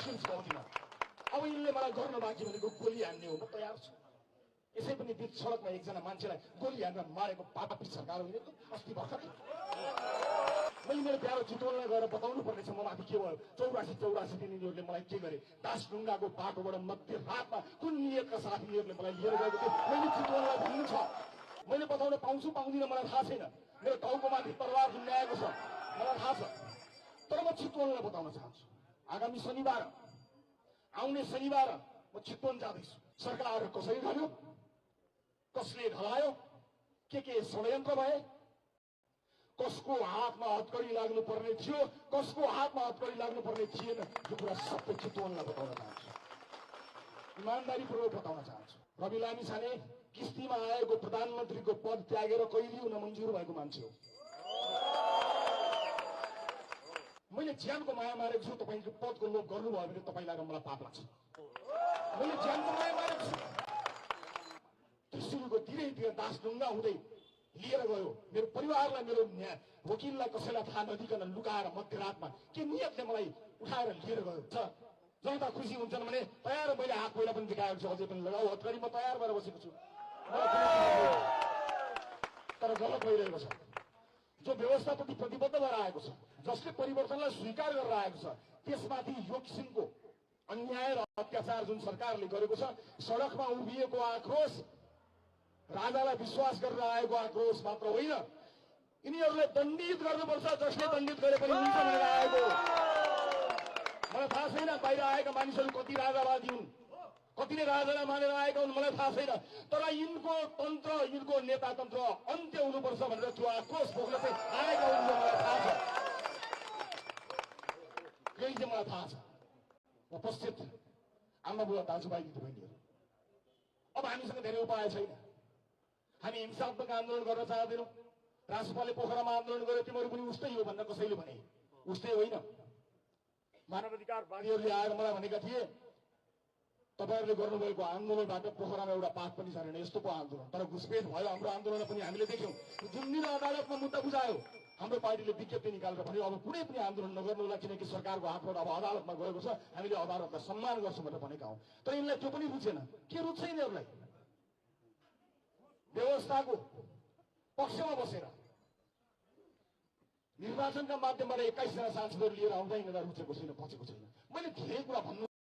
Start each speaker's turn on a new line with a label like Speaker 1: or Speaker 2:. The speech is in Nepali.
Speaker 1: सिल्स पाउँदिन। अब यिनले मलाई गर्न बाँकी भनेको गोली हान्ने हो, म तयार छु। यसै पनि बिच सडकमा एकजना मान्छेलाई गोली हानेर मारेको पापा पिछ सरकार होइन अस्ति भर्खरै। मैले मेरो प्यारो चितवनलाई गएर बताउनु पर्नेछ म माथि के भयो। 84 दिन यिनीहरूले मलाई के गरे। दासढुङ्गाको बाटोबाट मध्य रातमा कुन नियतका साथ यिनीहरूले मलाई लिएर गएको थियो मैले चितवनलाई भन्नु छ। मैले बताउन पाउँछु पाउँदिनँ मलाई थाहा छैन। मेरो टाउको माथि तरवार झुन्ड्याएको छ मलाई थाहा छ। तर म चितवनलाई बताउन चाहन्छु, आगामी शनिबार, आउने शनिबार म चितवन जाँदैछु। सरकार कसरी ढल्यो, कसले ढलायो, के षड्यन्त्र भए, कसको हातमा हतकडी लाग्नु पर्ने थियो, कसको हातमा हतकडी लाग्नु पर्ने थिएन, यो कुरा सबै चितवनलाई बताउन चाहन्छु, इमान्दारीपूर्वक बताउन चाहन्छु। रवि लामिछाने किस्तीमा आएको प्रधानमन्त्रीको पद त्यागेर कहिले हुन मन्जुर भएको मान्छे हो। मैले ज्यानको माया मारेको छु, तपाईँको पदको लोभ गर्नुभयो भने तपाईँलाई र मलाई पाप लाग्छ। मैले ज्यानको माया मारेको छु। त्रिशुलको धीरे दासढुङ्गा हुँदै लिएर गयो मेरो परिवारलाई, मेरो वकिललाई कसैलाई थाहा नदिकन लुकाएर मध्यरातमा के नियतले मलाई उठाएर लिएर गयो। जनता खुसी हुन्छन् भने तयार, मैले हात पहिला पनि देखाएको छु, अझै पनि लगाऊ हतकडी, म तयार भएर बसेको छु। तर गलत भइरहेको छ। जो व्यवस्थाप्रति प्रतिबद्ध भएर आएको छ, जसले परिवर्तनलाई स्वीकार गरेर आएको छ, त्यसमाथि यो किसिमको अन्याय र अत्याचार जुन सरकारले गरेको छ, सडकमा उभिएको आक्रोश राजालाई विश्वास गरेर आएको आक्रोश मात्र होइन, यिनीहरूले दण्डित गर्नुपर्छ। जसले दण्डित गरे पनि हुन्छ भनेर आएको। मलाई थाहा छैन बाहिर आएका मानिसहरू कति राजावादी हुन्, कतिले राजालाई मानेर आएका हुन्, मलाई थाहा छैन। तर यिनको तन्त्र, यिनको नेता तन्त्र अन्त्य हुनुपर्छ भनेर त्यो आक्रोश बोक्न चाहिँ आएका हुन्, मलाई थाहा छ। यही चाहिँ मलाई थाहा छ। उपस्थित आमा बुवा दाजुभाइ दिदीबहिनीहरू, अब हामीसँग धेरै उपाय छैन। हामी हिंसात्मक आन्दोलन गर्न चाहदैनौँ। राजपाले पोखरामा आन्दोलन गर्यो, तिमीहरू पनि उस्तै हो भनेर कसैले भने, उस्तै होइन। मानवाधिकारवादीहरूले आएर मलाई भनेका थिए तपाईँहरूले गर्नुभएको आन्दोलनबाट पोखरामा एउटा पाठ पनि छैन, यस्तो पो आन्दोलन। तर घुसपेट भयो हाम्रो आन्दोलन पनि हामीले देख्यौँ। जुन दिन अदालतमा मुद्दा बुझायो, हाम्रो पार्टीले विज्ञप्ति निकालेर भन्यो अब कुनै पनि आन्दोलन नगर्नु होला, किनकि सरकारको हातबाट अब अदालतमा गएको छ, हामीले अदालतलाई सम्मान गर्छौँ भनेर भनेका हौँ। तर यिनलाई त्यो पनि रुचेन। के रुच्छ यिनीहरूलाई? व्यवस्थाको पक्षमा बसेर निर्वाचनका माध्यमबाट 21 जना सांसदहरू लिएर आउँदा यिनीहरूलाई रुचेको छैन, पचेको छैन। मैले धेरै कुरा भन्नु